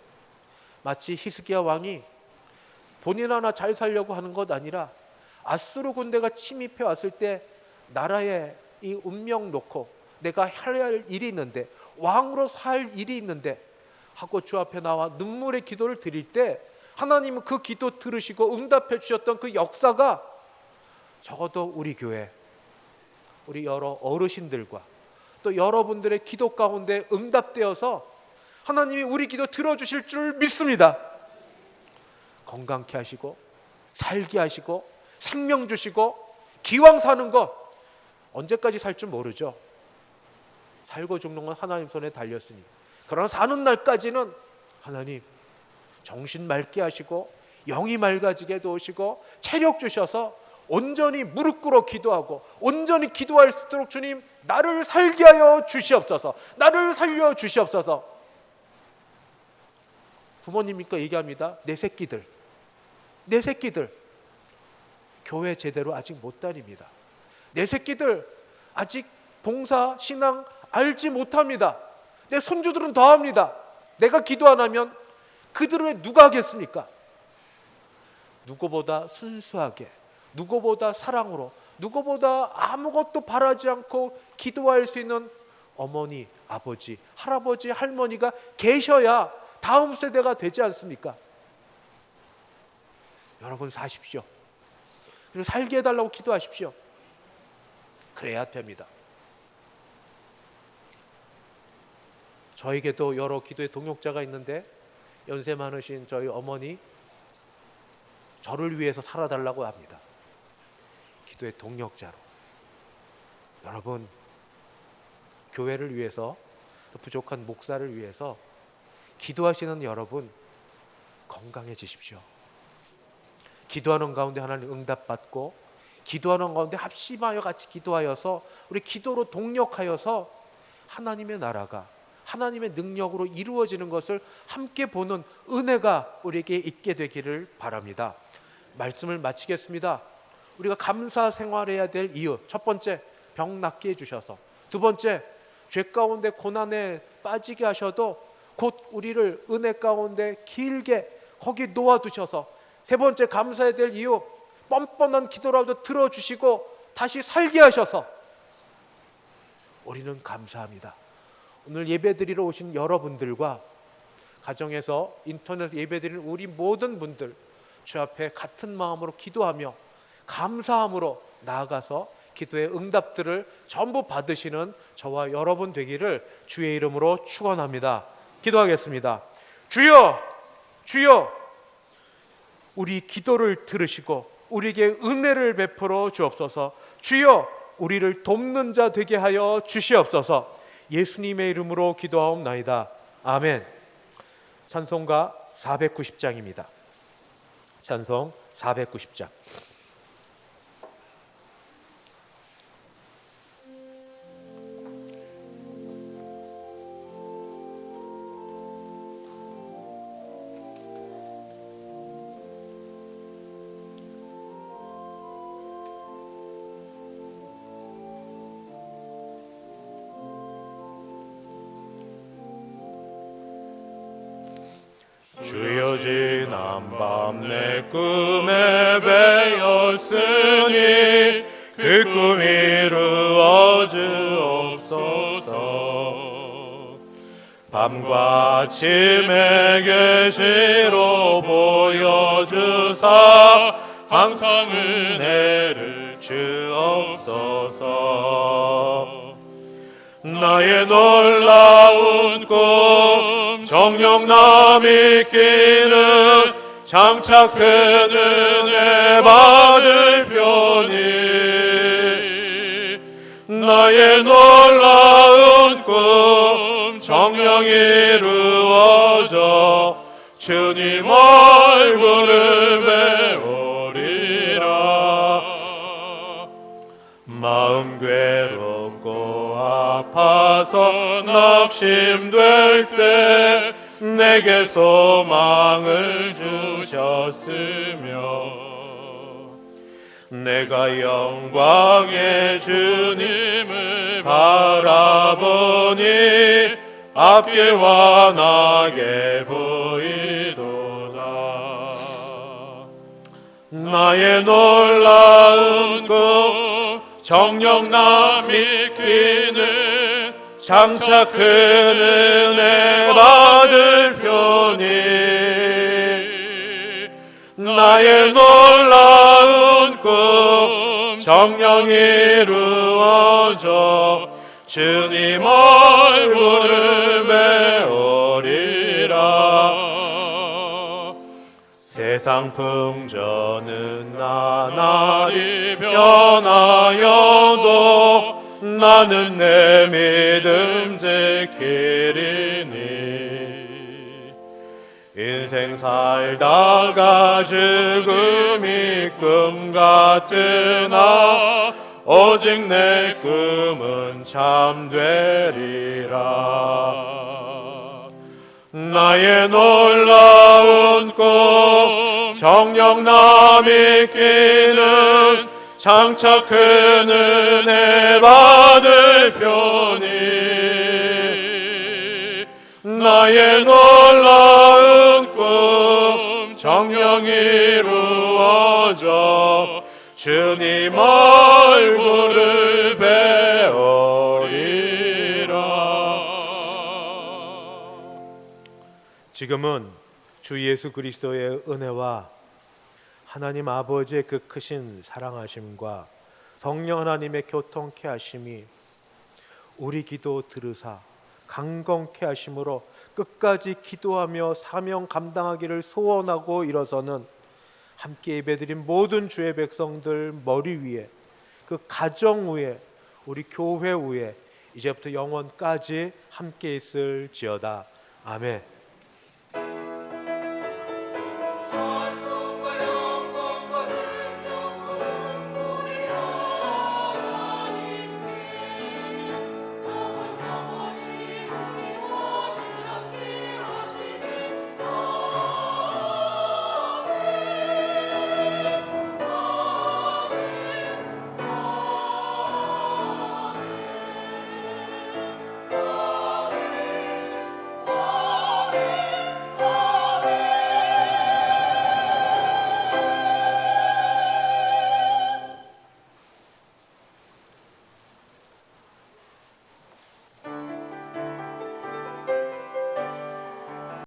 마치 히스기야 왕이 본인 하나 잘 살려고 하는 것 아니라 아수르 군대가 침입해 왔을 때 나라에 이 운명 놓고 내가 할 일이 있는데, 왕으로 살 일이 있는데 하고 주 앞에 나와 눈물의 기도를 드릴 때 하나님은 그 기도 들으시고 응답해 주셨던 그 역사가 적어도 우리 교회, 우리 여러 어르신들과 또 여러분들의 기도 가운데 응답되어서 하나님이 우리 기도 들어주실 줄 믿습니다. 건강케 하시고 살게 하시고 생명 주시고 기왕 사는 것 언제까지 살 줄 모르죠. 살고 죽는 건 하나님 손에 달렸으니. 그러나 사는 날까지는 하나님 정신 맑게 하시고 영이 맑아지게 도우시고 체력 주셔서 온전히 무릎 꿇어 기도하고 온전히 기도할 수 있도록 주님 나를 살게 하여 주시옵소서. 나를 살려 주시옵소서. 부모님이니까 얘기합니다. 내 새끼들 교회 제대로 아직 못 다닙니다. 내 새끼들 아직 봉사 신앙 알지 못합니다. 내 손주들은 더 합니다. 내가 기도 안 하면 그들을 누가 하겠습니까? 누구보다 순수하게, 누구보다 사랑으로, 누구보다 아무것도 바라지 않고 기도할 수 있는 어머니, 아버지, 할아버지, 할머니가 계셔야 다음 세대가 되지 않습니까? 여러분 사십시오. 그리고 살게 해달라고 기도하십시오. 그래야 됩니다. 저에게도 여러 기도의 동역자가 있는데 연세 많으신 저희 어머니 저를 위해서 살아달라고 합니다. 기도의 동역자로. 여러분 교회를 위해서 또 부족한 목사를 위해서 기도하시는 여러분 건강해지십시오. 기도하는 가운데 하나님 응답받고 기도하는 가운데 합심하여 같이 기도하여서 우리 기도로 동력하여서 하나님의 나라가 하나님의 능력으로 이루어지는 것을 함께 보는 은혜가 우리에게 있게 되기를 바랍니다. 말씀을 마치겠습니다. 우리가 감사 생활해야 될 이유, 첫 번째 병 낫게 해주셔서, 두 번째 죄 가운데 고난에 빠지게 하셔도 곧 우리를 은혜 가운데 길게 거기 놓아두셔서, 세 번째 감사해야 될 이유, 뻔뻔한 기도라도 들어주시고 다시 살게 하셔서 우리는 감사합니다. 오늘 예배드리러 오신 여러분들과 가정에서 인터넷 예배드리는 우리 모든 분들 주 앞에 같은 마음으로 기도하며 감사함으로 나아가서 기도의 응답들을 전부 받으시는 저와 여러분 되기를 주의 이름으로 축원합니다. 기도하겠습니다. 주여, 주여, 우리 기도를 들으시고 우리에게 은혜를 베풀어 주옵소서. 주여, 우리를 돕는 자 되게 하여 주시옵소서. 예수님의 이름으로 기도하옵나이다. 아멘. 찬송가 490장입니다. 찬송 490장. 주여 지난 밤 내 꿈에 배었으니 그 꿈 이루어 주옵소서. 밤과 아침에 계시로 보여주사 항상 은혜를 주옵소서. 나의 놀라운 꿈 정녕 남이 끼는 장차 큰 은혜 받을 편이 나의 놀라운 꿈 정녕 이루어져 주님 얼굴을 배우리라. 마음 괴롭고 아파서 낙심될 때 내게 소망을 주셨으며 내가 영광의 주님을 바라보니 앞길 환하게 보이도다. 나의 놀라운 꿈 정녕 남이 끼는 장차 큰 은혜 받을 편이 나의 놀라운 꿈 정녕 이루어져 주님 얼굴을 배우리라. 세상 풍조는 나날이 변하여도 나는 내 믿음 지키리니 인생 살다가 죽음이 꿈 같으나 오직 내 꿈은 참되리라. 나의 놀라운 꿈 정녕 나 믿기는 장차 큰 은혜 받을 편이 나의 놀라운 꿈 정녕 이루어져 주님 얼굴을 배우리라. 지금은 주 예수 그리스도의 은혜와 하나님 아버지의 그 크신 사랑하심과 성령 하나님의 교통케 하심이 우리 기도 들으사 강건케 하심으로 끝까지 기도하며 사명 감당하기를 소원하고 일어서는 함께 예배드린 모든 주의 백성들 머리 위에, 그 가정 위에, 우리 교회 위에 이제부터 영원까지 함께 있을지어다. 아멘.